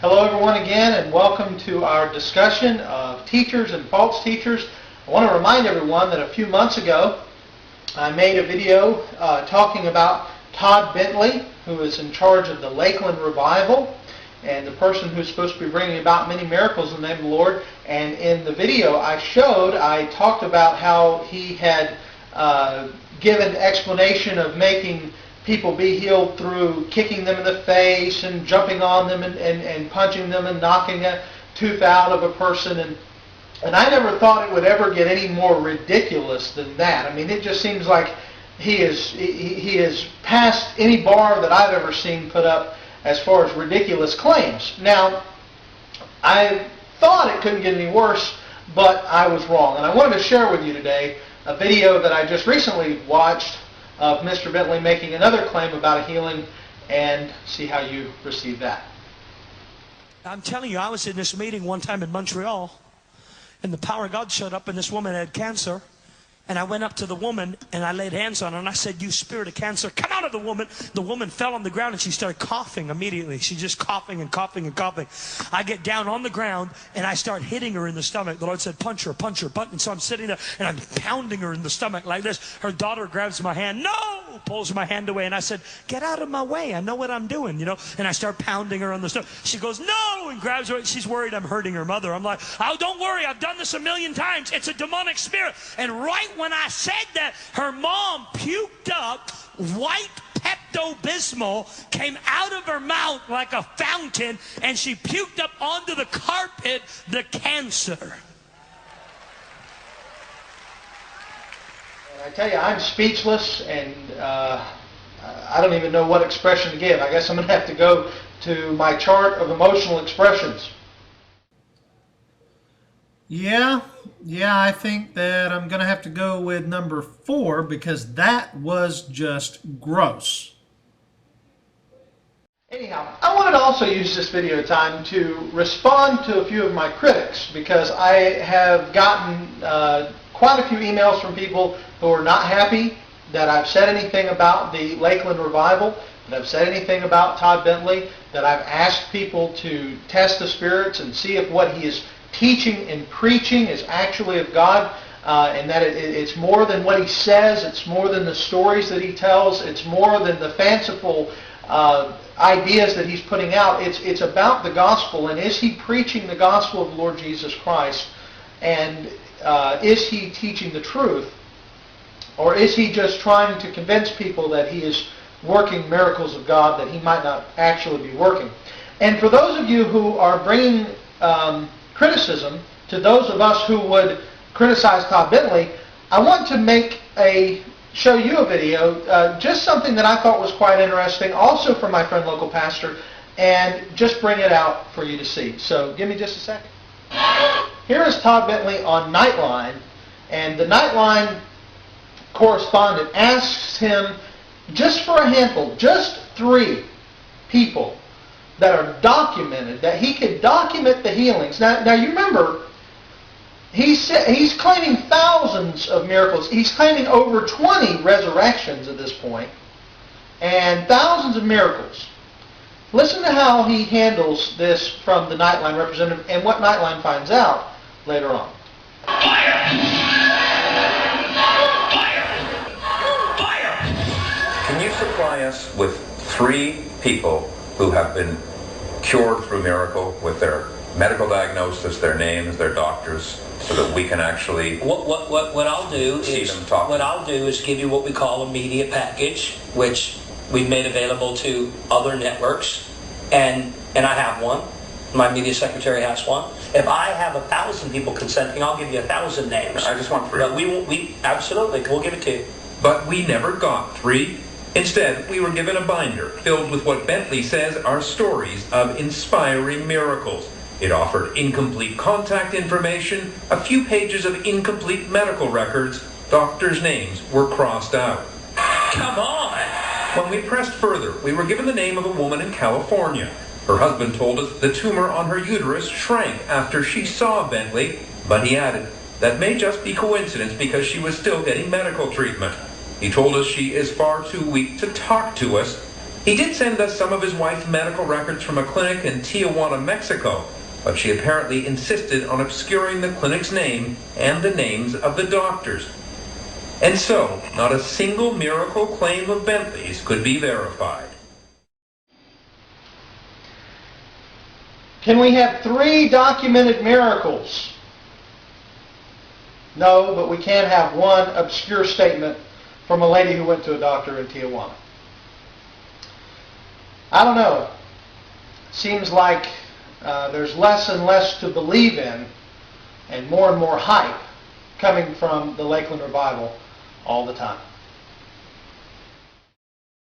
Hello everyone again, and welcome to our discussion of teachers and false teachers. I want to remind everyone that a few months ago I made a video talking about Todd Bentley, who is in charge of the Lakeland Revival and the person who's supposed to be bringing about many miracles in the name of the Lord. And in the video I talked about how he had given explanation of making people be healed through kicking them in the face and jumping on them and punching them and knocking a tooth out of a person. And I never thought it would ever get any more ridiculous than that. I mean, it just seems like he is past any bar that I've ever seen put up as far as ridiculous claims. Now, I thought it couldn't get any worse, but I was wrong. And I wanted to share with you today a video that I just recently watched of Mr. Bentley making another claim about a healing, and see how you receive that. I'm telling you, I was in this meeting one time in Montreal, and the power of God showed up, and this woman had cancer. And I went up to the woman, and I laid hands on her, and I said, "You spirit of cancer, come out of the woman." The woman fell on the ground, and she started coughing immediately. She's just coughing and coughing and coughing. I get down on the ground, and I start hitting her in the stomach. The Lord said, "Punch her, punch her, punch." And so I'm sitting there, and I'm pounding her in the stomach like this. Her daughter grabs my hand. "No!" Pulls my hand away, and I said, "Get out of my way. I know what I'm doing," you know. And I start pounding her on the stomach. She goes, "No!" and grabs her. She's worried I'm hurting her mother. I'm like, "Oh, don't worry. I've done this 1,000,000 times. It's a demonic spirit." And right when I said that, her mom puked up white Pepto-Bismol, came out of her mouth like a fountain, and she puked up onto the carpet the cancer. I tell you, I'm speechless, and I don't even know what expression to give. I guess I'm going to have to go to my chart of emotional expressions. Yeah, I think that I'm going to have to go with number 4, because that was just gross. Anyhow, I wanted to also use this video time to respond to a few of my critics, because I have gotten quite a few emails from people who are not happy that I've said anything about the Lakeland Revival, that I've said anything about Todd Bentley, that I've asked people to test the spirits and see if what he is teaching and preaching is actually of God, and that it's more than what he says, it's more than the stories that he tells, it's more than the fanciful ideas that he's putting out. It's about the gospel, and is he preaching the gospel of the Lord Jesus Christ, and is he teaching the truth, or is he just trying to convince people that he is working miracles of God that he might not actually be working? And for those of you who are bringing criticism to those of us who would criticize Todd Bentley, I want to show you a video, just something that I thought was quite interesting, also from my friend local pastor, and just bring it out for you to see. So give me just a second. Here is Todd Bentley on NIGHTLINE, and the NIGHTLINE correspondent asks him, just for a handful, just 3 people that are documented, that he could document the healings. Now you remember, he's claiming thousands of miracles. He's claiming over 20 resurrections at this point, and thousands of miracles. Listen to how he handles this from the NIGHTLINE representative, and what NIGHTLINE finds out later on. Fire! Fire! Fire! Can you supply us with 3 people who have been cured through miracle, with their medical diagnosis, their names, their doctors, so that we can actually what I'll do is give you what we call a media package, which we've made available to other networks, and I have one. My media secretary has one. If I have 1,000 people consenting, I'll give you 1,000 names. I just want 3. But we absolutely, we'll give it to you. But we never got 3. Instead, we were given a binder filled with what Bentley says are stories of inspiring miracles. It offered incomplete contact information, a few pages of incomplete medical records. Doctors' names were crossed out. Come on! When we pressed further, we were given the name of a woman in California. Her husband told us the tumor on her uterus shrank after she saw Bentley, but he added, that may just be coincidence because she was still getting medical treatment. He told us she is far too weak to talk to us, He did send us some of his wife's medical records from a clinic in Tijuana, Mexico, but she apparently insisted on obscuring the clinic's name and the names of the doctors. And so, not a single miracle claim of Bentley's could be verified. Can we have 3 documented miracles? No, but we can have one obscure statement from a lady who went to a doctor in Tijuana. I don't know. Seems like there's less and less to believe in and more hype coming from the Lakeland Revival all the time.